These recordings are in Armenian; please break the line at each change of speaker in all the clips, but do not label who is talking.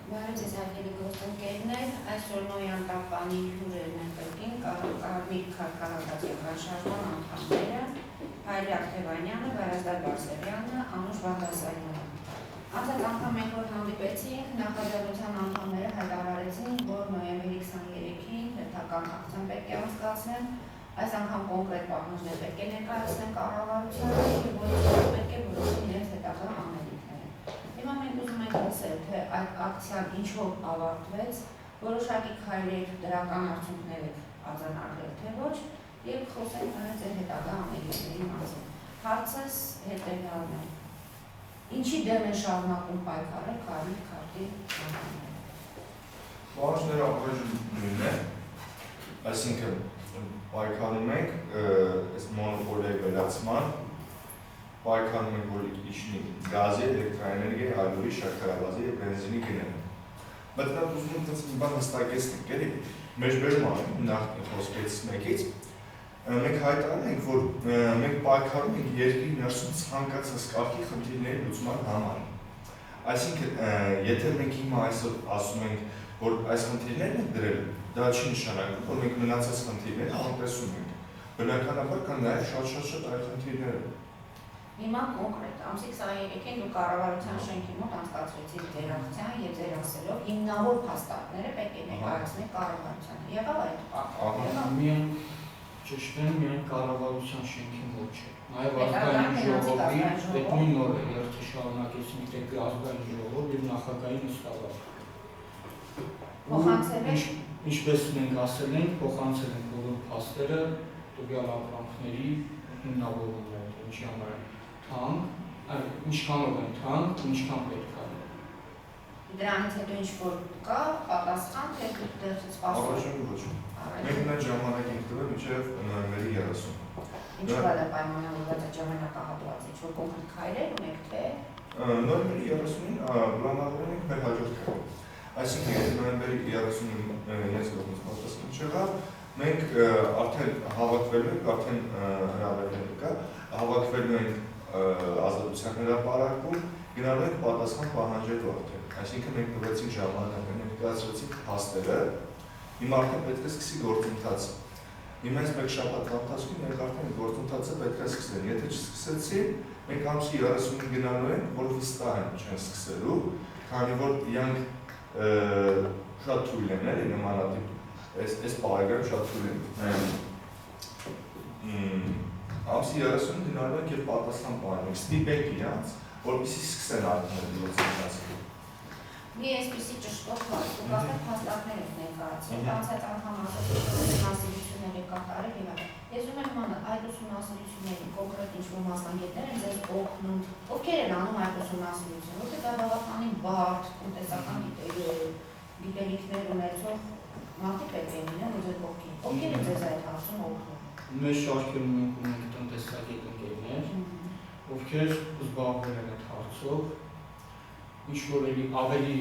Բարև ձեզ հարգելի գործընկերներ, այսօր Նոյան Տապանի հյուրերն են կրկին Կարմիր քաղաքացիական շարժման անդամները Հայրի Ակտևանյանը, Վարազդար Բարսեղյանը, Անուշ Բաղդասարյանը։ Անցած անգամ մենք որ հանդիպեցինք, նախաձեռնության անդամները հայտարարեցին, որ նոյեմբերի 23-ին հերթական ակցիան պետք է անցկացնեն, այս անգամ կոնկրետ պահանջներ պետք է ներկայացնեն կառավարությանը և որ պետք է որոշեն իրենց հետագա անելիքները։ Հիմա մենք ուզում ենք լսել, թե այդ ակցիան ինչով ավարտվեց, որոշակի քայլեր դրական արդյունքներ եք արձանագրել, թե ոչ, և խոսենք նաև ձեր հետագա անելիքների մասին։ Հարցս հետևյալն է. ինչի դեմ են շարունակում պայքարել Կարմիր քարտի անդամները։
Պահանջները առայժմ նույնն է, այսինքն պայքարում ենք այս մոնոպոլիայի վերացման, պայքարում ենք, որ իջնի գազի, էլեկտրաէներգիայի, ալյուրի, շաքարավազի և բենզինի գները։ Բայց նա ուզում եմ մի բան հստակեցնենք, էլի մեր բերում անենք նախ խոսքից մեկից, մենք հայտարարում ենք, որ մենք պայքարում ենք երկրի ներսում ցանկացած կարգի խնդիրների լուծման համար։ Այսինքն, եթե մենք հիմա այսօր ասում ենք, որ այս խնդիրներն են դրել, դա չի նշանակում, որ մենք մնացած խնդիրները անտեսում ենք։ Բնականաբար կան նաև շատ այլ խնդիրներ։
Հիմա կոնկրետ, ամսի 23-ին դուք կառավարության շենքի մոտ անցկացրեցիք ձեր ակցիան և ձեր ասելով հիմնավոր փաստարկները պետք է ներկայացնեք կառավարությանը։ Եղավ այդ պահը։
Միայն ճիշտ է, միայն կառավարության շենքի մոտ չէ։ Նաև ազգային ժողովի այդ նույն օրը երթը շարունակեցինք դեպի ազգային ժողով և նախագահի նստավար։
Փոխանցել եք։
Ինչպես մենք ասել ենք, փոխանցել ենք բոլոր փաստերը տվյալ ապրանքների հիմնավորումները, ինչի համար են թանկ, ինչքանով են թանկ, ինչքան պետք է։
Դրանից հետո ինչ-որ կա պատասխան, թե դեռ սպասում։
Առայժմ ոչ։ Մենք նա ժամանակ ենք տվել մինչև նոյեմբերի 30։
Ինչու է դա պայմանավորված այդ ժամանակահատվածը, ինչ-որ կոնկրետ քայլեր ունեք, թե։
Նոյեմբերի 30-ին պլանավորել ենք մեր հաջորդ քայլը։ Այսինքն, եթե նոյեմբերի 30-ին ես կողմից պատասխան չեղավ, մենք արդեն հավաքվելու ենք, արդեն հրավերներ կա, հավաքվելու ենք Ազատության հրապարակում, գնալու ենք պատասխան պահանջելու արդեն։ Այսինքն մենք տվեցինք ժամանակը, ներկայացրեցինք փաստերը, հիմա արդեն պետք է սկսի գործընթացը։ Հիմա այս մեկ շաբաթվա ընթացքում մենք արդեն գործընթացը պետք է սկսենք։ Եթե չսկսեցին, մենք ամսի 30-ին գնալու ենք, որ վստահ են չեն սկսելու, քանի որ իրանք շատ թույլ են, էլի նմանատիպ, այս պարագայում շատ թույլ են։ Ամսի 30-ին գնալու ենք և պատասխան պահանջենք, ստիպենք իրանց, որպեսզի սկսեն արդեն գործընթացը։
Մի այսպիսի ճշտով փաստարկներ եք ներկայացրել, անցած անգամ ուսումնասիրություններ եք կատարել եւ այլն։ Ես ուզում եմ իմանալ, այդ ուսումնասիրությունների կոնկրետ ինչ-որ մասնագետներ են ձեզ օգնում, ովքեր են անում այդ ուսումնասիրությունը, որտեղ դա բավականին բարդ տնտեսական գիտելիքներ ունեցող մարդիկ պետք է լինեն ու ձեր կողքին։ Ովքեր են ձեզ այդ հարցում օգնում։
Մեր շարքերում մենք ունենք տնտեսագետ ընկերներ, ովքեր զբաղվել են այդ հարցով, ինչ-որ ավելի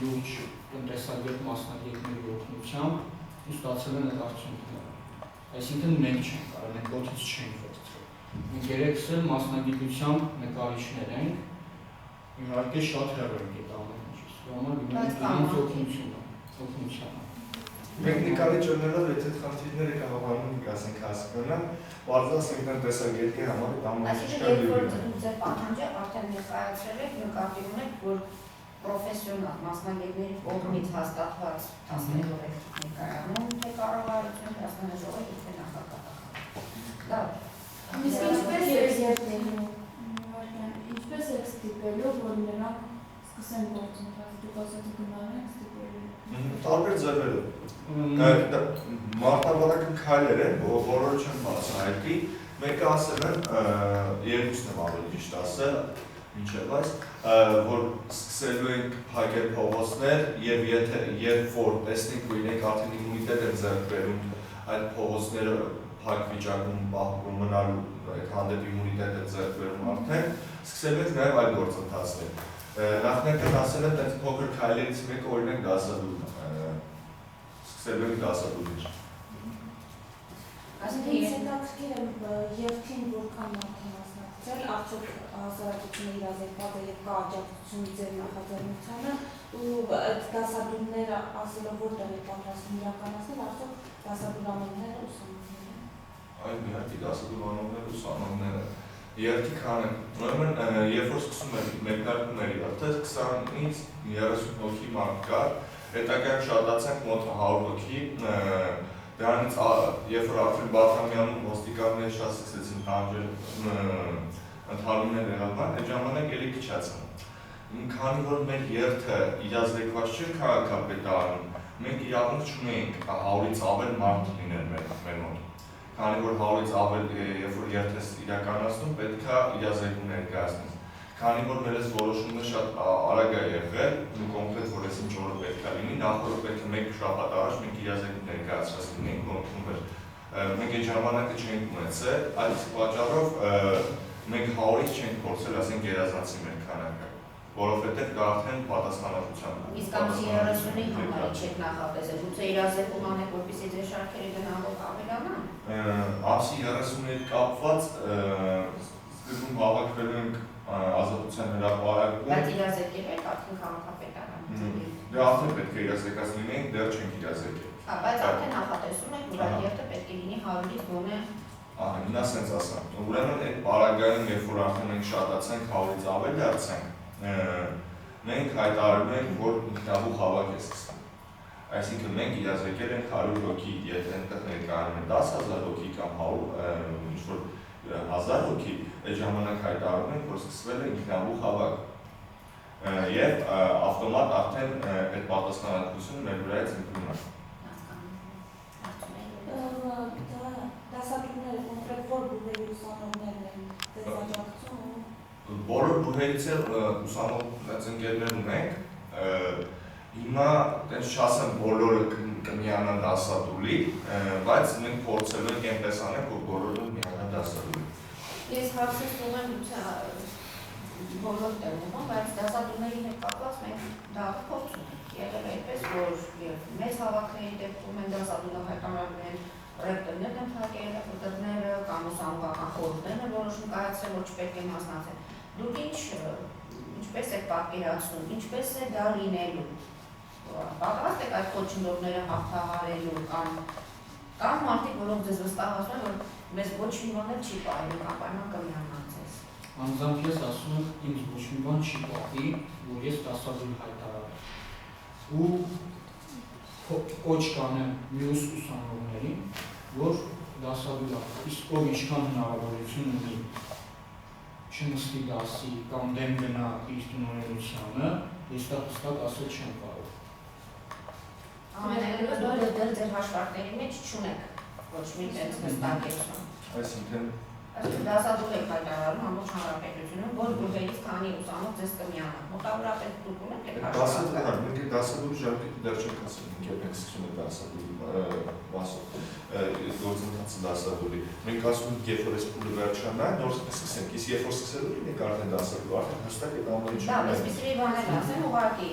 լուրջ տնտեսագետ մասնագետների օգնությամբ ու ստացել են այդ արդյունքները։ Այսինքն մենք չենք կարող, մենք ոտից չենք վերցրել։ Մենք երեքս էլ մասնագիտությամբ նկարիչներ ենք, իհարկե շատ հեռու ենք այդ ամեն ինչից, համար իրանց օգնությունը։
Մենք նկարիչներով եթե խնդիրները կհավանում ենք, ասենք հասկանալ, պարզասենք տնտեսագետի համար այդ ամեն ինչը
Այսինքն, երբ որ ձեր պահանջը արդեն ներկայացրել եք, նկատի ունեք, որ պրոֆեսիոնալ մասնագետների կողմից հաստատված տասներով եք ներկայանում, թե կառավարություն, թե ազգանաժողով, թե նախագահ։
Իսկ ինչպես եք ստիպելու, որ նրանք սկսեն գործընթաց, դուք ասացիք գնալ եք ստիպելու։
Տարբեր ձևերով։ Մարտավարական քայլեր են, որոնք չեն բացահայտի, մեկը ասել են, երկուսն եմ ավելի ճիշտ ասել, մինչև այս, որ սկսելու ենք փակել փողոցներ և երբ որ տեսնենք, որ իրենք արդեն իմունիտետ են ձեռք բերում այդ փողոցները փակ վիճակում պահպանում մնալու հանդեպ իմունիտետ են ձեռք բերում արդեն, սկսելու ենք նաև այլ գործընթացներ։ Նախնական ասել են այդ փոքր քայլերից մեկը օրինակ դասադուլ, սկսելու ենք դասադուլներ։
Այսինքն հետաքրքիր է երթին որքան մարդ է մասնակցում։
ցել արդյոք հասարակությունը իրազեկված է եւ կա աջակցություն ձեր նախաձեռնությանը ու այդ դասադուլները ասելով որտեղ է պատրաստվում իրականացնել արդյոք դասադուլանողները ուսանողները
Այո, իհարկե դասադուլանողները ուսանողները Երթի քան ուրեմն երբ որ սկսում են մեկնարկումների արդեն 20-ից 30 հոգի մարդ կար, հետագայում շատացանք մոտ 100 հոգի, դրանից երբ որ արդեն Բաթամյանում ոստիկանները շատ սկսեցին տանջել ընդհանումներ եղան, այդ ժամանակ էլի քչացան։ Քանի որ մեր երթը իրազեկված չէր քաղաքապետարանում, մենք իրավունք չունեինք 100-ից ավել մարդ լինել մեր մոտ։ Քանի որ 100-ից ավել երբ որ երթ իրականացնում, պետք է իրազեկում ներկայացնել։ Քանի որ մեր այս որոշումը շատ արագ է եղել, ու կոնկրետ որ այս ինչ օրը պետք է լինի, նախորդ պետք է մեկ շաբաթ առաջ մենք իրազեկում ներկայացրած լինենք, մենք այդ ժամանակը չենք ունեցել, այդ պատճառով մենք 100-ից չենք փորձել, ասենք գերազանցի մեր քանակը, որովհետև դա արդեն պատասխանատվության։
Իսկ ամսի 30-ի համար չեք նախատեսել, գուցե իրազեկում անեք, որպեսզի ձեր շարքերի գնալով ավելանան։
Ամսի 30-ի հետ կապված սկզբում հավաքվելու ենք Ազատության հրապարակում։
Բայց իրազեկել եք արդեն քաղաքապետարանում։
Դե արդեն պետք է իրազեկած լինենք, դեռ չենք իրազեկել։
Հա, բայց արդեն նախատեսում եք, որ այդ երթը պետք է լինի 100-ից գոնե։
Ահա, նա սենց ասամ։ Ուրեմն այդ պարագայում, երբ որ արդեն մենք շատացանք 100-ից ավել դարձանք, մենք հայտարարում ենք, որ ինքնաբուխ հավաք է սկսվում։ Այսինքն մենք իրազեկել ենք 100 հոգի, եթե այնտեղ ներկայանում են 10,000 հոգի կամ ինչ-որ 1000 հոգի, այդ ժամանակ հայտարարում ենք, որ սկսվել է ինքնաբուխ հավաք։ Եվ ավտոմատ արդեն այդ պատասխանատվությունը մեր վրայից ընկնում է։
Դասադուլները կոնկրետ որ բուհերի ուսանողներն են ձեզ աջակցում։
Բոլոր բուհերից ուսանող ընկերներ ունենք, հիմա տենց չասեմ բոլորը կմիանան դասադուլի, բայց մենք փորձելու ենք այնպես անենք, որ բոլորը միանան դասադուլի։
Ես հարցնում եմ բոլոր տեղում, բայց դասադուլների հետ կապված մենք դա փորձում ենք։ Եղել է այդպես, որ մեծ հավաքների դեպքում են դասադուլը հայտարարում են ռեկտորներն են փակել, ֆոտոները կամ ուսանողական խորհուրդներն են որոշում կայացրել, որ չպետք է մասնակցել։ Դուք ինչպես եք պատկերացնում, ինչպես է դա լինելու։ Պատրաստ եք այդ խոչընդոտները հաղթահարելու կամ մարդիկ, որոնք ձեզ վստահացնում են, որ մեզ ոչ մի բան չի պահելու, կամ պայման կմիանան ձեզ։
Անձամբ ես ասում եմ, ինձ ոչ մի բան չի պահի, որ ես դասադուլ հայտարարեմ։ Ու կոչ կանեմ մյուս ուսանողներին, որ դասադուլ է, իսկ ով ինչքան հնարավորություն ունի չնստի դասի կամ դեմ գնա իր տնօրենությանը, ես դա հստակ ասել չեմ կարող։
Ամենայնիվ դուք դեռ ձեր հաշվարկների մեջ չունեք ոչ մի տենց նստակեցում։
Այսինքն
դասադուլ եք հայտարարում ամբողջ հանրապետությունում, որ բուհերից քանի ուսանող ձեզ կմիանան։ Մոտավորապես դուք ունեք այդ հաշվարկը։
Մենք դասադուլի ժամկետը դեռ չենք ասել, մենք սկսում ենք դասադուլի գործընթացը դասադուլի։ Մենք ասում ենք, երբ որ այս փուլը վերջանա, նոր սկսենք, իսկ երբ որ սկսելու լինենք արդեն դասադուլ, արդեն հստակ է ամեն ինչ։
Դա այսպիսի բաներ ասեմ, ուղղակի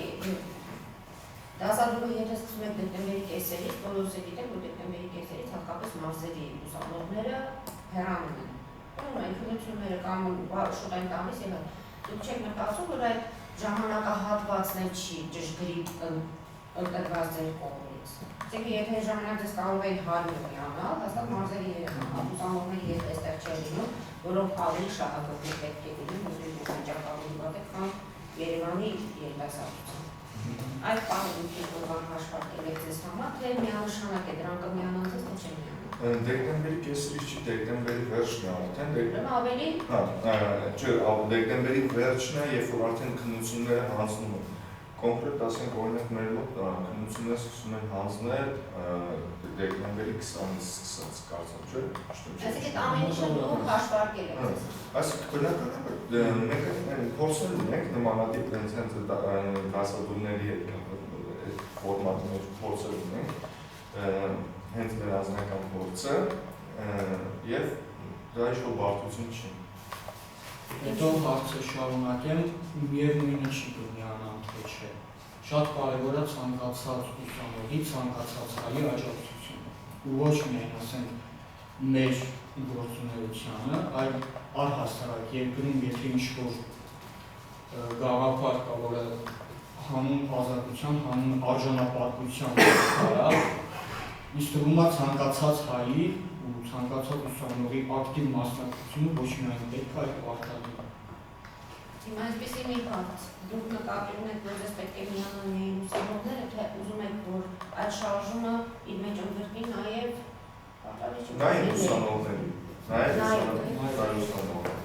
դասադուլը եթե սկսում եք դեկտեմբերի կեսերից, բոլորս գիտենք, որ դեկտեմբերի կեսերից հատկապես մարզերի ուսանողները հեռանում են։ Ում են քննությունները կամ շուտ են տալիս եւ դուք չեք մտածում, որ այդ ժամանակահատվածն էլ չի ճշգրիտ ընտրված ձեր կողմից։ Իսկ եթե ժամանակ ձեզ կարող եք 100 միանալ, հաստատ մարզերի ուսանողների հետ այստեղ չէ լինում, որոնք ավելի շահագործի պետք է լինեն, որ դուք հաջողաբար եք կամ Երևանի երիտասարդություն։ Այդ բանը դուք եք հաշվարկել եք ձեզ համար, թե միանշանակ է դրանք կմիանան ձեզ, թե չեն միանա։
Դեկտեմբերի կեսերից չի, դեկտեմբերի վերջն է արդեն։
Ավելի։
Չէ, դեկտեմբերի վերջն է, երբ որ արդեն քննությունները հանձնում են։ Կոնկրետ ասենք, օրինակ մեր մոտ քննությունները սկսում են հանձնել դեկտեմբերի 20-ից սկսած, կարծեմ, չէ՞։
Այսինքն ամեն ինչը դուք հաշվարկել եք։
Այսինքն բնականաբար մենք փորձել ունենք նմանատիպ հենց դասադուլների հետ կապված ֆորմատի մեջ փորձել ունենք հենց մեր անձնական փորձը եւ դա ինչ-որ բարդություն չի։
Հետո հարցը շարունակեմ, միևնույնը չի կմիանան, թե չէ։ Շատ կարևոր է ցանկացած ուսանողի, ցանկացած հայի աջակցությունը։ Ու ոչ միայն ասենք մեր գործունեությանը, այլ առհասարակ երկրում եթե ինչ-որ գաղափար կա, որը հանուն ազատության, հանուն արժանապատվության կարա, ինձ թվում է ցանկացած հայի ու ցանկացած ուսանողի ակտիվ մասնակցությունը ոչ միայն պետք է, այլ պարտադիր։
Հիմա այսպեսի մի բան, դուք նկատի ունեք, որ ձեզ պետք է միանան միայն ուսանողները, թե ուզում եք, որ այդ շարժումը իր մեջ ընդգրկի նաև
ուսանողների, նաև ուսանողների։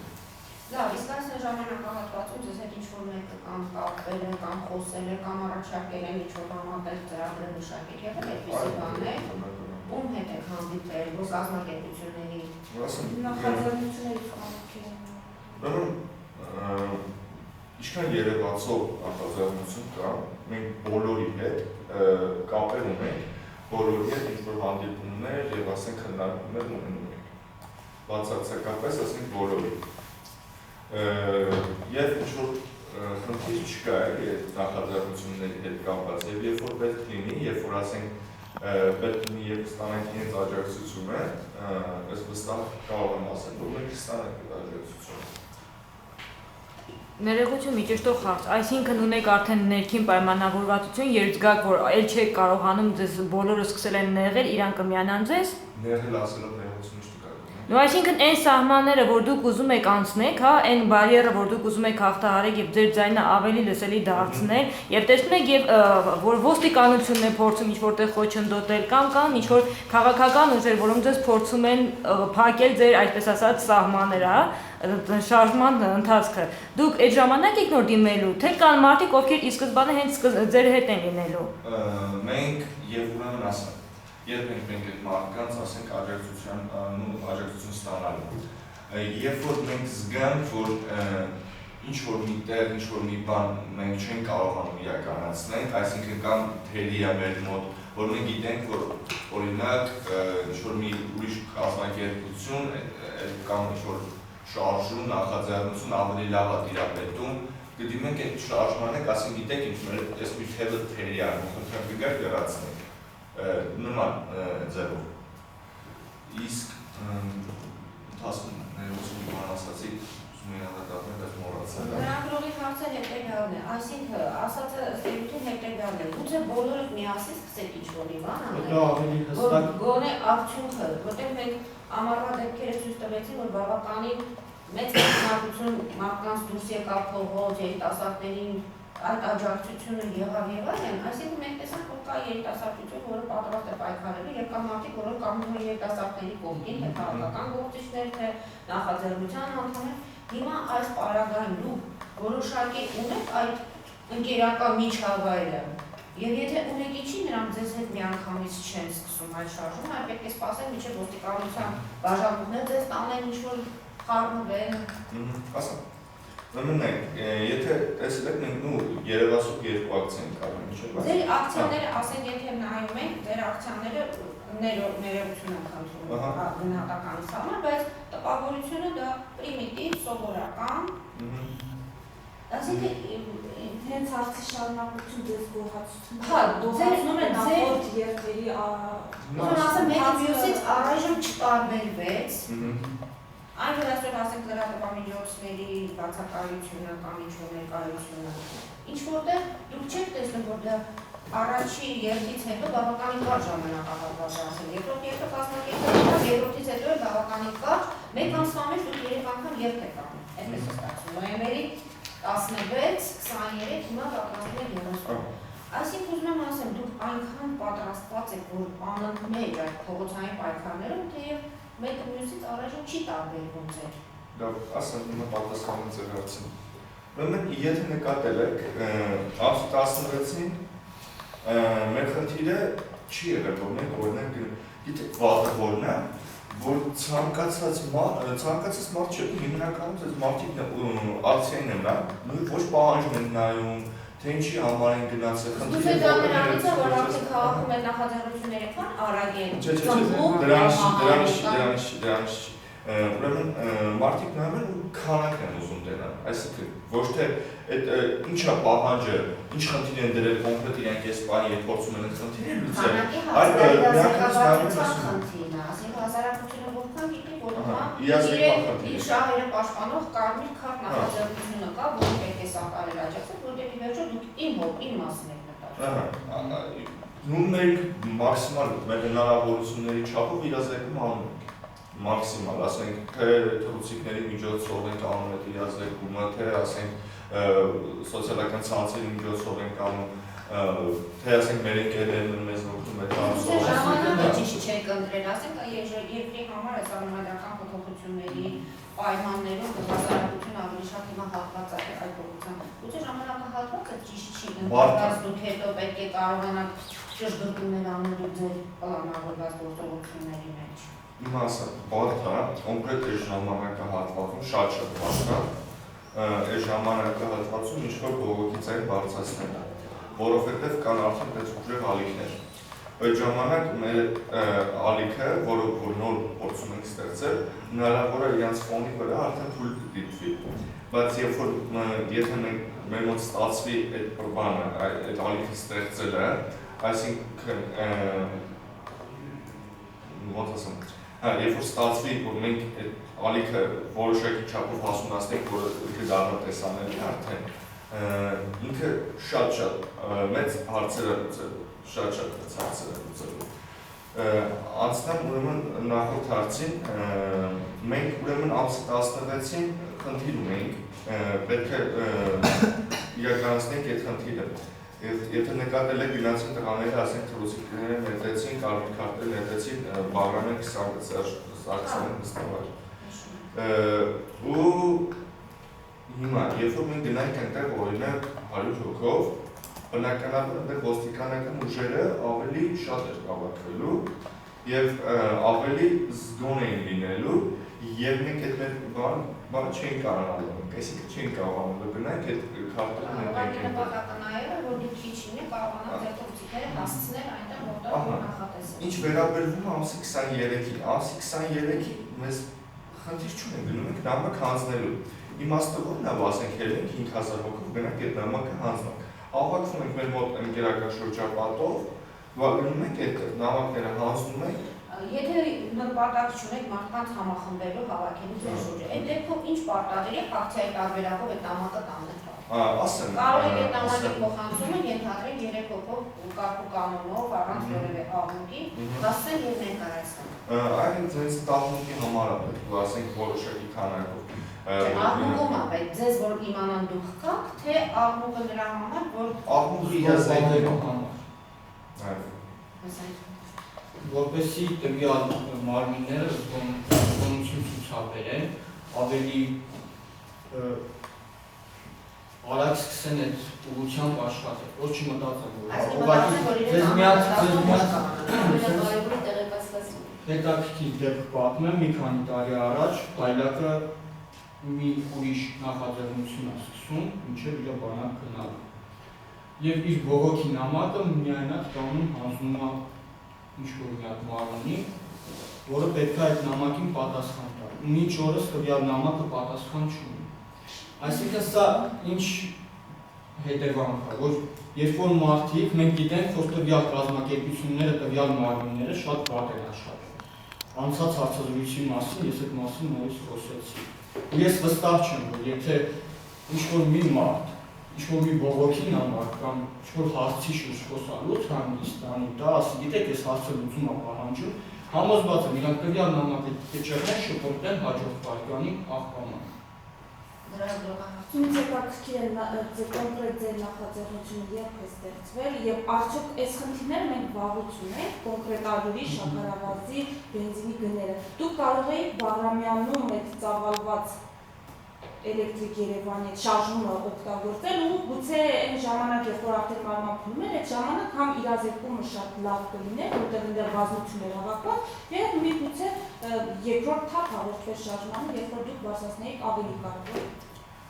Լավ, իսկ այս ժամանակահատվածում ձեզ հետ ինչ-որ մեկը կամ կապվել է, կամ խոսել է, կամ առաջարկել են ինչ-որ համատեղ ծրագրեր մշակել, եղել այդպիսի բաներ, ում հետ եք հանդիպել, որ կազմակերպությունների
նախաձեռնություններից կանոն
Ինչքան երևացող նախաձեռնություն կա, մենք բոլորի հետ կապեր ունենք, բոլորի հետ ինչ-որ հանդիպումներ և ասենք քննարկումներ ունենում ենք։ Բացարձակապես ասենք բոլորի։ Եվ ինչ-որ խնդիր չկա էլի այդ նախաձեռնությունների հետ կապված, և երբ որ պետք լինի, երբ որ ասենք պետք լինի և ստանանք իրենց աջակցությունը, ես վստահ կարող եմ ասել, որ մենք ստանանք այդ աջակցությունը։
Ներողություն մի ճշտող հարց, այսինքն ունեք արդեն ներքին պայմանավորվածություն, երբ զգաք, որ այլ չեք կարողանում, ձեզ բոլորը սկսել են նեղել, իրան կմիանան ձեզ։
Նեղել ասելով նեղություն չկա։
Նո, այսինքն այն սահմանները, որ դուք ուզում եք անցնեք, հա, այն բարիերը, որ դուք ուզում եք հաղթահարեք եւ ձեր ձայնը ավելի լսելի դարձնել, եւ տեսնում եք եւ որ ոստիկանությունն է փորձում ինչ-որտեղ խոչընդոտել կամ ինչ-որ քաղաքական ուժեր, որոնք ձեզ փորձում են փակել ձեր, այսպես ասած, սահմանները, հա, շարժման ընթացքը։ Դուք այդ ժամանակ եք նոր դիմելու, թե կան մարդիկ, ովքեր ի սկզբանե հենց ձեր հետ են լինելու։
Մենք եւ ուրեմն ասենք Երբ մենք այդ մարդկանց, ասենք, աջակցություն ստանալու։ Երբ որ մենք զգանք, որ ինչ-որ մի տեղ, ինչ-որ մի բան մենք չենք կարողանում իրականացնել, այսինքն կամ թերի է մեր մոտ, որ մենք գիտենք, որ օրինակ ինչ-որ մի ուրիշ կազմակերպություն կամ ինչ-որ շարժում, նախաձեռնություն ավելի լավ է տիրապետում, կդիմենք այդ շարժմանը, ասենք գիտեք ինչ-որ այս մի թևը թերի է, խնդրեմ կգար վերացնենք։ Նման ձևով։ Իսկ ընթացքում ներողություն մի բան ասացի, ուզում եմ հանդարտատներ, բայց մոռացել եմ։
Լրագրողի հարցը հետևյալն է, այսինքն ասածը ստերություն հետևյալն է, գուցե բոլորդ միասին սկսեք ինչ-որ մի բան անել, որ գոնե արդյունքը, որտեղ մենք ամառվա դեպքերը ցույց տվեցին, որ բավականին մեծ քանակություն մարդկանց դուրս եկավ փողոց, երիտասարդներին այդ աջակցությունը եղավ եւ այլն, այսինքն մենք տեսանք, որ կա երիտասարդություն, որը պատրաստ է պայքարելու, եւ կա մարդիկ, որոնք կանգնում են երիտասարդների կողքին, թե քաղաքական գործիչներ, թե նախաձեռնության անդամներ։ Հիմա այս պարագային դուք որոշակի ունեք այդ ընկերական միջավայրը, եւ եթե ունեք ինչի, նրանք ձեզ հետ միանգամից չեն սկսում այդ շարժումը, այլ պետք է սպասեն, մինչեւ ոստիկանության բաժանումները ձեզ տանեն ինչ-որ խառնվեն։
Ասա։ Նույնն եթե տեսել եք մենք երևացող երկու ակցիա ենք արել, չէ՞։
Ձեր ակցիաները, ասենք, եթե նայում ենք, ձեր ակցիաները ներողություն եմ խնդրում գնահատականից համար, բայց տպավորությունը դա պրիմիտիվ, սովորական։ Այսինքն
հենց հարցի շարունակություն ձեզ գոհացություն։
Հա, ձերնում է
նախորդ երթերի
Ուրեմն ասեմ, մեկը մյուսից առայժմ չտարբերվեց։ Այն որ այսօր ասենք լրատվամիջոցների բացակայությունը կամ ինչ-որ ներկայությունը, ինչ-որտեղ դուք չեք տեսնում, որ դա առաջի երթից հետո բավականին կարճ ժամանակահատված է ասել, երկրորդ երթը կազմակերպել, երկրորդից հետո է բավականին կարճ, մեկ ամսվա մեջ դուք 3 անգամ երթ եք անում, այդպես է ստացվում, նոյեմբերի 16-23, հիմա պատրաստվում է 30։ Այսինքն ուզում եմ ասեմ, դուք այնքան պատրաստված եք, որ անընդմեջ այդ փողոցային պայքարներում, թեև մեկը մյուսից առայժմ չի տարբերվում ձեր։
Դա ասեմ, հիմա պատասխանում ձեր հարցին։ Ուրեմն, եթե նկատել եք, ամսի 16-ին մեր խնդիրը չի եղել, որ մենք օրինակ գիտեք վաղը որն է, որ ցանկացած մարդ չէ, հիմնականում այս մարդիկն ակցիային են ոչ պահանջում են նայում, թե ինչի համար են գնացել,
խնդիրը դրանից է, որ արդեն քաղաքում այդ նախաձեռնությունները կան, արագ են
դրանից ուրեմն մարդիկ նայում են ու քանակն են ուզում դենան, այսինքն ոչ թե ինչա պահանջը, ինչ խնդիր են դրել կոնկրետ իրենք այս պահին, երբ փորձում են այդ խնդիրը լուծել,
այլ միանգամից նայում են ասում հասարակությունը իր շահերը պաշտպանող կարմիր քարտ նախաձեռնությունը կա, որը պետք է սակարել աջակցել, որտեղ ի վերջո դուք իմ մասին եք մտածում։
Նույն մենք մաքսիմալ մեր հնարավորությունների չափով իրազեկում անում ենք, մաքսիմալ, ասենք, թե թռուցիկների միջոցով ենք անում այդ իրազեկումը, թե ասենք սոցիալական ցանցերի միջոցով ենք անում, թե ասենք մեր ընկերներն մեզ օգնում են հարցով։
Ժամանակը ճիշտ չեք ընտրել, ասենք երկրի համար այս անհատական փոփոխությունների պայմաններում հասարակությունը ավելի շատ հիմա հատված է այդ փոփոխության։ Գուցե ժամանակահատվածը ճիշտ չի ընտրված, դուք հետո պետք է կարողանաք ճշգրտումներ անելու ձեր պլանավորված գործողությունների մեջ։
Իմ ասած, բարդ է, կոնկրետ այս ժամանակահատվածում շատ բարդ է, այս ժամանակահատվածում ինչ-որ բողոքի ձայն բարձրացնել է, որովհետև կան արդեն այդպես ուժեղ ալիքներ։ Այդ ժամանակ մեր ալիքը, որը նոր փորձում ենք ստեղծել, հնարավոր է իրենց ֆոնի վրա արդեն թույլ դիտվի։ Բայց եթե մեր մոտ ստացվի այդ բանը, այդ ալիքը ստեղծելը, այսինքն ոնց ասեմ, երբ որ ստացվի, որ մենք այդ ալիքը որոշակի չափով հասունացնենք, որը ինքը դառնա տեսանելի արդեն, ինքը շատ մեծ հարցեր է լուծելու, շատ մեծ հարցեր է լուծելու։ Անցնեմ ուրեմն նախորդ հարցին, մենք ուրեմն ամսի 16-ին խնդիր ունենք, պետք է իրականացնենք այդ խնդիրը։ Եթե նկատել եք գնացին տղաները, ասենք թռուցիկները նետեցին, կարմիր քարտերը նետեցին, Բաղրամյան Սարգսյանին նստավար։ Ու հիմա, երբ որ մենք գնանք այնտեղ օրինակ 100 հոգով, բնականաբար այնտեղ ոստիկանական ուժերը ավելի շատ էր հավաքվելու եւ ավելի զգոն էին լինելու եւ մենք այդ մեր բանը չենք կարողանում, այսինքն չենք կարողանում գնանք այդ քարտերը նետենք։
Նպատակը որ դուք քիչ լինեք կարողանաք ձեր գործիքները հասցնել այնտեղ որտեղ նախատեսել։
Ինչ վերաբերվում է ամսի 23-ին, ամսի 23-ին մեզ խնդիր չունենք, գնում ենք նամակ հանձնելու։ Իմաստը ո՞րն է, ասենք, ելենք 5000 հոգով գնանք այդ նամակը հանձնանք։ Հավաքվում ենք մեր մոտ ընկերական շրջապատով, գնում ենք այդ նամակները հանձնում ենք։
Եթե նպատակ չունեք մարդկանց համախմբելու հավաքելու ձեր շուրջը, այդ դեպքում ինչ պարտադիր է ակցիայի տարբերակով այդ նամակը տանել։
Ասեմ։
Կարող եք այդ նամակի փոխանցումը ենթադրել 3 հոգով կարգու կանոնով, առանց որևէ աղմուկի, հասցնել եւ ներկայացնել։
Այն ձեզ տաղմուկի համար է պետք, ասենք որոշակի քանակով։
Աղմուկում է, բայց ձեզ որ իմանան դուք կաք, թե աղմուկը նրա համար, որ
աղմուկի իրազեկելու
համար։
Այո։
Որպեսզի տվյալ մարմինները զգոնություն ցուցաբերեն, ավելի արագ սկսեն այդ ուղղությամբ աշխատել, ոչ չմտածել, հետաքրքիր դեպք պատմեմ, մի քանի տարի առաջ Բայլակը մի ուրիշ նախաձեռնություն է սկսում, մինչև իր բանակ գնալու։ Եվ իր բողոքի նամակը միայնակ տանում հանձնում է ինչ-որ մի հատ մարմնի, որը պետք է այդ նամակին պատասխան տա։ Ու մինչ օրս տվյալ նամակը պատասխան չունի։ Այսինքն սա ինչ հետևանք է, որ երբ որ մարդիկ, մենք գիտենք, որ տվյալ կազմակերպությունները, տվյալ մարմինները շատ վատ են աշխատում։ Անցած հարցազրույցի մասին ես այդ մասին նորից խոսեցի։ Ես վստահ չեմ, որ եթե ինչ-որ մի մարդ, ինչ-որ մի բողոքի նամակ կամ ինչ-որ հարցի շուրջ խոսալուց հանգիստ անի, դա ասի, գիտեք, ես հարցը լուծում եմ պահանջում, համոզված եմ, իրանք տվյալ նամակը չեղնեն շփոթեն հաջորդ վարկանի աղբաման։
Ինձ հետաքրքիր է կոնկրետ ձեր նախաձեռնությունը երբ է ստեղծվել եւ արդյոք այս խնդիրները մենք վաղուց ունենք, կոնկրետ ալյուրի, շաքարավազի, բենզինի գները։ Դուք կարող եք Բաղրամյանում այդ ծավալված էլեկտրիկ Երևանի շարժումը օգտագործել ու գուցե այն ժամանակ, երբ որ արդեն կազմակերպվում էր, այդ ժամանակ համ իրազեկումը շատ լավ կլիներ, որտեղ այնտեղ բազմություն էր հավաքված, եւ միգուցե երկրորդ թափ հաղորդվեր շարժմանը, երբ որ դուք բարձրացնեիք ավելի կարևոր։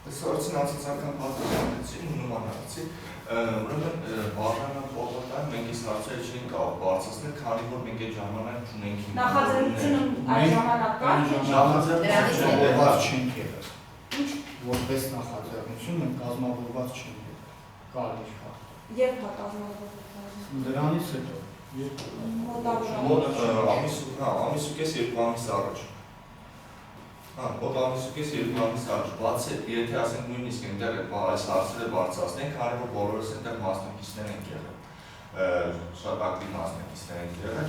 Այս հարցին անցած անգամ պատասխանեցի, նման հարցի, ուրեմն Բաղրամյան պողոտան մենք իսկ հարցերը չենք կարող բարձրացնել, քանի որ մենք այդ ժամանակ չունենք
նախաձեռնությունը այդ ժամանակ կար,
չենք եղել։ Որպես նախաձեռնություն մենք կազմավորված չենք կարելի է։
Երբ է կազմավորված։
Դրանից հետո։
Ամիս ու կես 2 ամիս առաջ։ Մոտ ամիսուկես 2 ամիս առաջ, բացի եթե ասենք նույնիսկ այնտեղ այս հարցերը բարձրացնենք, քանի որ բոլորս այնտեղ մասնակիցներ ենք եղել, շատ ակտիվ մասնակիցներ ենք եղել,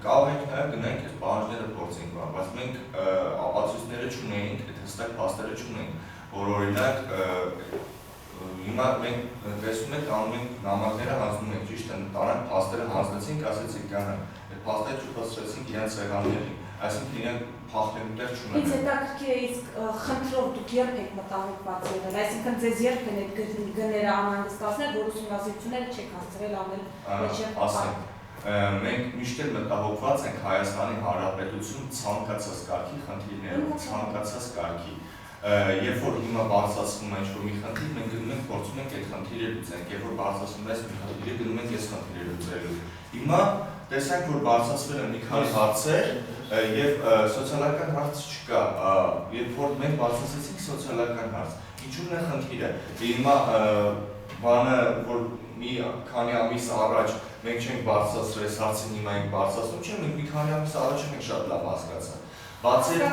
կարող ենք նաև գնանք այս պահանջները փորձենք, բայց մենք ապացույցները չունեինք, այդ հստակ փաստերը չունեինք, որ օրինակ հիմա մենք տեսնում ենք, անում ենք նամակները հանձնում ենք, ճիշտ է, տարանք փաստերը հանձնեցինք, ասեցինք գանան, այդ փաստերը չփոխեցրեցինք իրենց սեղաններին, այսինքն իրենք փախնելու տեղ չունեն։
Ինձ հետաքրքիր է իսկ խնդրով դուք երբ եք մտահոգված եղել, այսինքն ձեզ երբ են այդ գները անհանգստացնել, որ ուսումնասիրությունները չեք հասցրել անել
ասենք, մենք միշտ էլ մտահոգված ենք Հայաստանի Հանրապետություն ցանկացած կարգի խնդիրներով, ցանկացած կարգի։ Երբ որ հիմա բարձրացվում է ինչ-որ մի խնդիր, մենք գնում ենք փորձում ենք այդ խնդիրը լուծենք, երբ որ բարձրացվում է այս մի խնդիրը, գնում ենք այս խնդիրը լուծելու։ Հիմա տեսանք, որ բարձրացվել են մի քանի հարցեր եւ սոցիալական հարց չկա, երբ որ մենք բարձրացրեցինք սոցիալական հարց, ինչու՞ն է խնդիրը։ Հիմա բանը, որ մի քանի ամիս առաջ մենք չենք բարձրացրել այս հարցին, հիմա ենք բարձրացնում, չէ, մենք մի քանի ամիս առաջ ենք շատ լավ հասկացել։ Բացի դա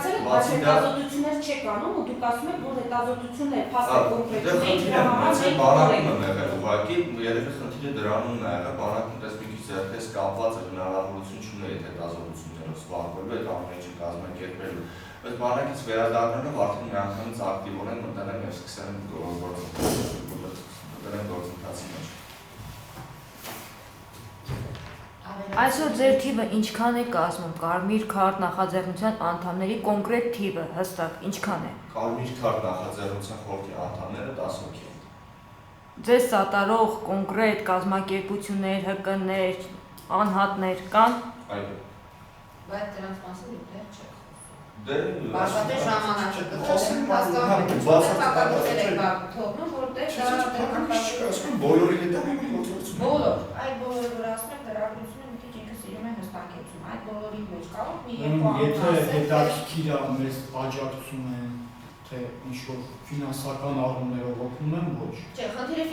հետազոտություններ չեք անում ու դուք ասում եք, որ հետազոտություններ փաստեր կոնկրետներ
բանակում է եղել, ուղղակի երևի խնդիրը դրանում է եղել, բանակում տեսնում եք ձեռքես կապված է հնարավորություն չունի այդ հետազոտություններով զբաղվելու, այդ ամեն ինչը կազմակերպելու, բայց բանակից վերադառնալով արդեն միանգամից ակտիվորեն մտնել են եւ սկսել են գործընթացի մեջ։
Այսօր ձեր թիվը ինչքան է կազմում, Կարմիր քարտ նախաձեռնության անդամների կոնկրետ թիվը հստակ ինչքան է։
Կարմիր քարտ նախաձեռնության խորհրդի անդամները 10 հոգի են։
Ձեզ սատարող կոնկրետ կազմակերպություններ, ՀԿ-ներ, անհատներ կան։
Այո։
Բայց դրանց մասին դեռ չեք
Դե
Բարձրացել ժամանակը կտրել թողնում, որտեղ
բոլորի հետ ենք գործում։
բոլոր, այդ բոլորը որ ասում եք դրագրությունը մի քիչ ինքը սիրում է հստակեցում, այդ բոլորի մեջ կարող մի երկու
Եթե հետաքրքիր է մեզ աջակցում են, թե ինչ-որ ֆինանսական առումներով օգնում են, ոչ։
Չէ, խնդիրը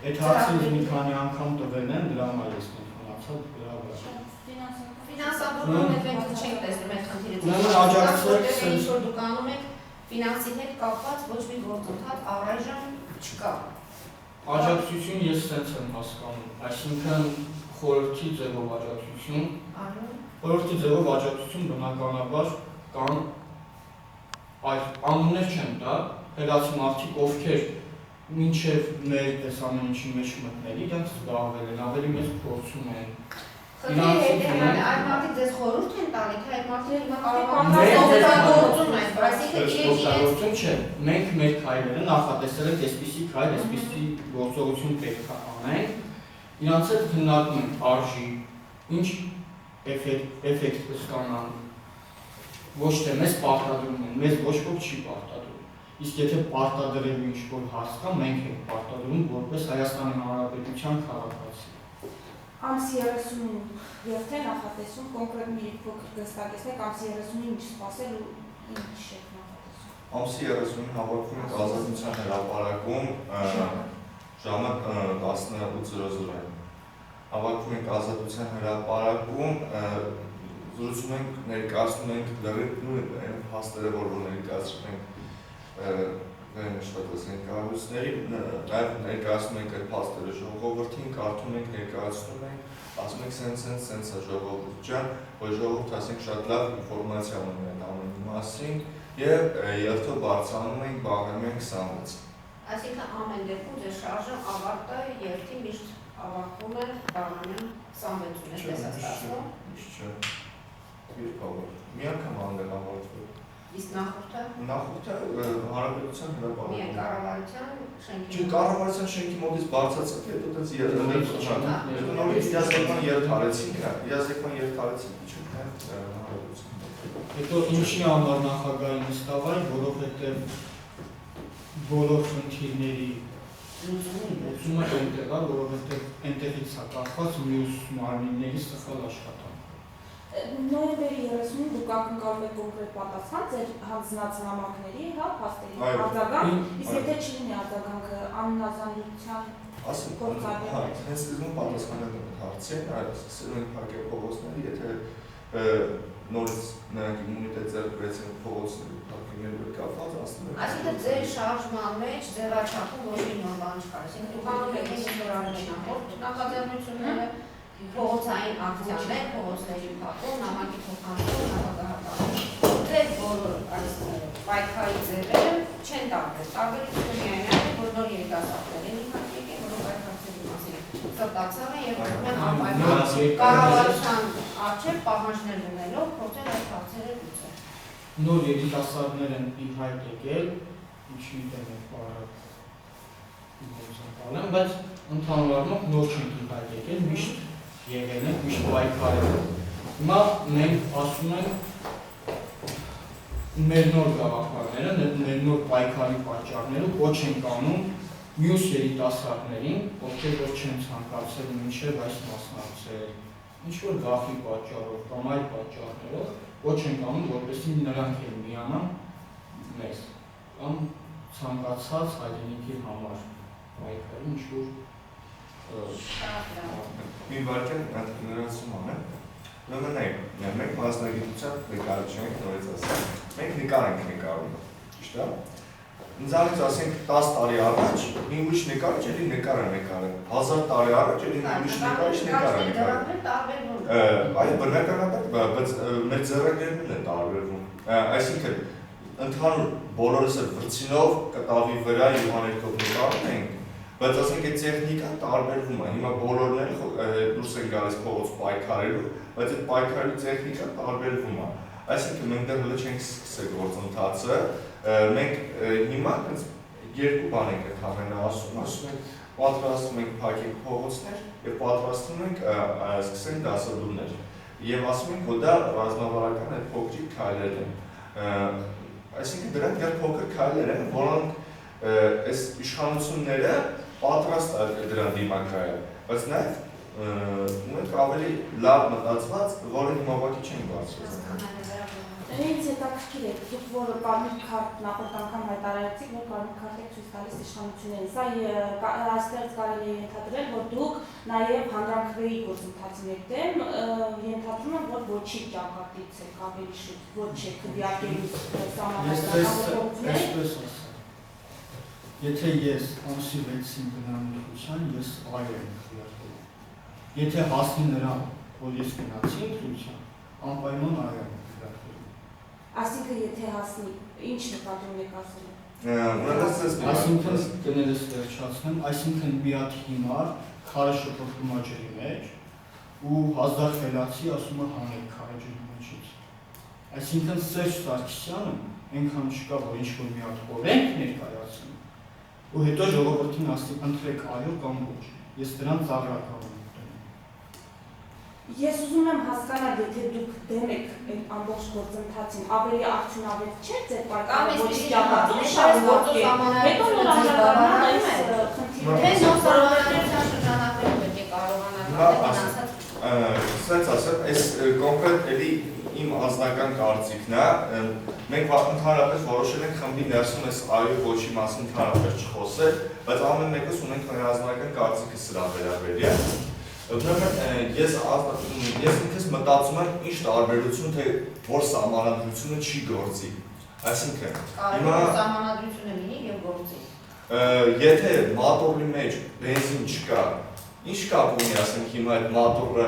Այդ հարցը մի քանի անգամ տվել են, դրա համար ես մտածել դրա վրա։
Ֆինանսավորում եք մենք չենք տեսնում այդ խնդիրը։ Ինչ-որ դուք անում եք ֆինանսի հետ կապված ոչ մի գործընթաց առայժմ չկա։
Աջակցություն ես սենց եմ հասկանում, այսինքն խորհրդի ձևով աջակցություն, խորհրդի ձևով աջակցություն բնականաբար կան այդ անուններ չեմ տա, հերացի մարդիկ, ովքեր մինչև մեր այս ամեն ինչի մեջ մտնել, իրենց զբաղվել են, ավելի մեծ փորձում են։
Խնդիրը այդ մարդիկ ձեզ խորհուրդ են տալի, թե այդ մարդերը հիմա կարողանում են
օգտագործում չէ, մենք մեր քայլերը նախատեսել ենք այսպիսի քայլ, այսպիսի գործողություն պետք է անենք, իրանց հետ քննարկում ենք արժի, ինչ էֆեկտ կստանան, ոչ թե մեզ պարտադրում են, մեզ ոչ ոք չի պարտադրում, իսկ եթե պարտադրելու ինչ-որ հարց կա, մենք ենք պարտադրում որպես Հայաստանի Հանրապետության քաղաքացի։
Ամսի 30-ին երբ թե նախատեսում, կոնկրետ մի փոքր կստակեցնեք, ամսի 30-ին ինչ սպասել ու ինչ եք նախատեսում։
Ամսի 30-ին հավաքվում ենք ազատության հրապարակում ժամը 18:00-ին։ Հավաքվում ենք ազատության հրապարակում, զրուցում ենք, ներկայացնում ենք նույն փաստերը, որ ներկայացնում ենք նշված ներկայացուցիչների, նաև ներկայացնում ենք այդ փաստերը ժողովրդին, կարդում ենք, ներկայացնում ենք, ասում ենք սենց է ժողովուրդ ջան, որ ժողովուրդ ասենք շատ լավ ինֆորմացիա ունի այդ ամենի մասին եւ երթով բարձրանում ենք Բաղրամյան 26։
Այսինքն ամեն դեպքում ձեր շարժը ավարտը երթի միշտ ավարտվում է Բաղրամյան 26-ին, այսպես է ստացվում։
Միշտ չէ։ Մի անգամ անգամ ավարտվում։
Իսկ նախորդը
Հանրապետության հրապարակում։
Միայն կառավարության շենքի։
Չէ, կառավարության շենքի մոտից բարձրացավ, հետո դες նորից իրազեկման երթ արեցինք, ինչու՞ հանրապետության։
Հետո ինչի համար նախագահի նստավ այն, որովհետև բոլոր խնդիրների լուծումը այնտեղ է, որովհետև այնտեղից է կախված մյուս մարմինների սխալ աշխատանքը։
Նոյեմբերի 30-ին դուք ակնկալում եք կոնկրետ պատասխան ձեր հանձնած նամակների, հա, փաստերի արձագանք, իսկ եթե չլինի արձագանքը աննազանության փորձարկում։
Հենց սկզբում պատասխանել եմ հարցին, սկսել ենք փակել փողոցները, եթե նորից նրանք իմունիտետ ձեռք բերեցին փողոցների փակումների հետ կապված ասում են։
Այսինքն ձեր շարժման մեջ ձևաչափում ոչ մի նոր բան չկա, այսինքն դուք անում եք ինստորարնախորդ նախաձեռնությունները, փողոցային ակցիաներ, փողոցների փակում, նամակի փոխանցում, նախագահական։ Ձեր բոլոր այս պայքարի ձևերը չեն տարբեր։ Տարբերությունը միայն այն է, որ նոր երիտասարդներին իհարկե որոնք այդ հարցերի մասին ստացել են եւ ուզում են անպայման կառավարության առջեւ պահանջներ ունելով փորձել այդ հարցերը լուծել։
Նոր երիտասարդներ են ի հայտ եկել, ինչի դեմ է պարապ, բայց ընդհանուր առմամբ նոր չենք ի հայտ եկել, միշտ եղել են, միշտ պայքարել են։ Հիմա մենք ասում ենք մեր նոր գաղափարները, մեր նոր պայքարի պատճառները ոչ ենք անում մյուս երիտասարդներին, ովքեր որ չեն ցանկացել մինչև այս մասնակցել, ինչ-որ գաղտնի պատճառով կամ այլ պատճառներով ոչ ենք անում, որպեսզի նրանք էլ միանան մեզ, կամ ցանկացած հայրենիքի համար պայքարի ինչ-որ
մի վարքյան նրանցում անեմ, նայեք, մենք մասնագիտությամբ նկարիչ ենք, նորից ասենք, մենք նկար ենք նկարում, ճիշտ է։ Ինձանից ասենք 10 տարի առաջ մի ուրիշ նկարիչ էլի նկար է նկարել, 1000 տարի առաջ էլի մի ուրիշ նկարիչ նկար է նկարել։ Այո, բնականաբար, բայց մեր ձեռագրերն է տարբերվում։ Այսինքն ընդհանուր բոլորս էլ վրձինով կտավի վրա յուղաներքով նկարում ենք, բայց ասենք այդ տեխնիկան տարբերվում է։ Հիմա բոլորն էլ դուրս են գալիս փողոց պայքարելու, բայց այդ պայքարելու տեխնիկան տարբերվում է։ Այսինքն մենք դեռ հələ չենք սկսել գործընթացը, մենք հիմա երկու բան ենք ընդհանրապես ասում ենք պատրաստում ենք փակեք փողոցներ եւ պատրաստում ենք սկսենք դասադուլներ եւ ասում ենք որ դա ռազմավարական այդ փոքրիկ քայլեր են այսինքն դրանք դեռ փոքր քայլեր են որոնք այս իշխանությունները պատրաստ են դրան դիմակայել բայց նաեւ ունենք ավելի լավ մտածված որը հիմա ուղղակի չեն բարձրացնում
Ինձ հետաքրքիր է, դուք որ կարմիր քարտ նախորդ անգամ հայտարարեցիք, որ կարմիր քարտ եք ցույց տալիս իշխանություններին։ Սա այստեղից կարելի է ենթադրել, որ դուք նաև հանրաքվեի գործընթացին եք դեմ, ենթադրում եմ, որ ոչի ճակատից եք ավելի շուտ, ոչ եք քվեարկելու սահմանադրական
Եթե ես ամսի 6-ին գնամ ընտրության, ես այո եմ քվեարկելու։ Եթե հասնի նրան, որ ես գնացի ընտրության, անպայման այո եմ քվեարկելու։
Այսինքն եթե հասնի, ինչ նկատում եք ասել։
Այսինքն կներես վերջացնեմ, այսինքն մի հատ հիմար քարը շփոթվում է ջրի մեջ ու հազար խելացի ասում է հանեք քարը ջրի մեջից։ Այսինքն Սերժ Սարգսյանը այնքան չկա, որ ինչ-որ մի հատ օրենք ներկայացնի ու հետո ժողովրդին ասի ընտրեք այո կամ ոչ։ Ես դրան ծաղրական եմ ուտենում։
Ես ուզում եմ հասկանալ, եթե դուք դեմ եք այդ ամբողջ գործընթացին, ավելի արդյունավետ չէ ձեր պայքարը ոչի ճակատում շարունակել։ Հետո նոր անդրադառնալ այս խնդիրը։
Թե նոր սահմանադրության շրջանակներում պետք է կարողանալ
Սենց ասեմ, այս կոնկրետ էլի իմ անձնական կարծիքն է, մենք ընդհանրապես որոշել ենք խմբի ներսում այս այո ոչի մասին ընդհանրապես չխոսել, բայց ամեն մեկս ունենք մեր անձնական կարծիքը սրա վերաբերյալ։ Ուրեմն ես ինքս մտածում եմ ինչ տարբերություն թե որ սահմանադրությունը չի գործի։ Այսինքն
հիմա սահմանադրությունը լինի եւ գործի։
Եթե մատորի մեջ բենզին չկա, ինչ կապ ունի ասենք հիմա այդ մատորը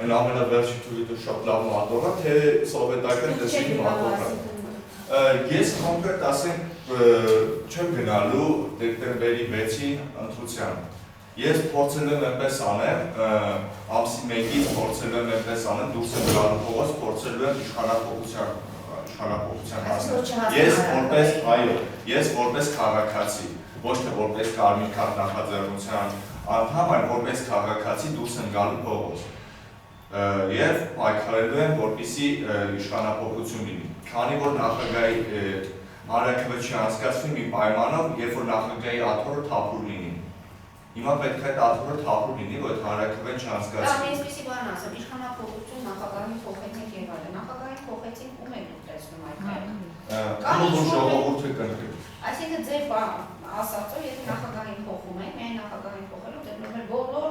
այն ամենավերջի թույլը շատ լավ մատորը, թե սովետական դեսքի մատորը։ Ես կոնկրետ ասենք չեմ գնալու դեկտեմբերի 6-ի ընտրության։ Ես փորձել եմ այնպես անեմ, ամսի 1-ից փորձել եմ այնպես անեմ, դուրս եմ գալու փողոց, փորձելու եմ իշխանապողության հասնել։ Ես որպես քաղաքացի, ոչ թե որպես կարմիր քարտ նախաձեռնության անդամ, այլ որպես քաղաքացի դուրս եմ գալու փողոց։ Եվ պայքարելու եմ, որպեսզի իշխանապողություն լինի։ Քանի որ նախագահի հանրաքվե չանցկացվի մի պայմանով, երբ որ նախագահի աթոռը թափուր լինի։ Հիմա պետք է այդ աթոռը թափուր լինի, որ հանրաքվեն չանցկացվի։
Դա այսպեսի բան ասեմ, իշխանապողություն նախագահին փոխեցինք եւ այլն։ Նախագահին փոխեցինք ում եք դուք տեսնում այդ կայքը։
Կամ ժողովուրդը կընտրի։
Այսինքն ձեր ասածով, եթե նախագահին փոխում եք, միայն նախագահին փոխելով, դեռ մեր բոլոր